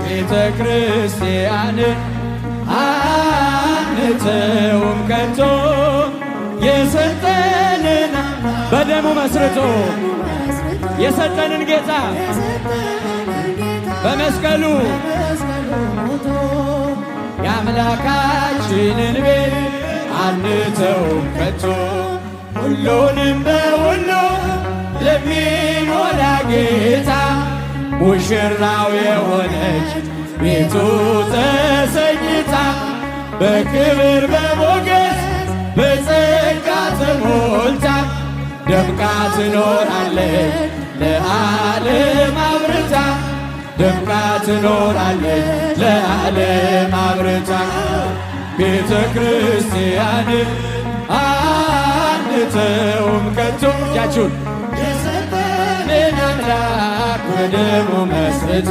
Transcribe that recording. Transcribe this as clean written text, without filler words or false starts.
ቤተ ክርስቲያንን አንተውም ከቶ የሰጠንን በደሙ መስርቶ የሰጠንን ጌታ በመስቀሉ የአምላካችንን ቤት አንተውም ከቶ ሁሉንም በሁሉ ለሚሞላ ጌታ ሙሽራው የሆነች ቤቱ ተሰኝታ በክብር በሞገስ በጸጋ ተሞልታ ደምቃ ትኖራለች ለዓለም አብርታ ደምቃ ትኖራለች ለዓለም አብርታ ቤተ ክርስቲያንን አንተውም ከቶ እጃችሁን የሰጠንን አምላክ በደሙ መስርቶ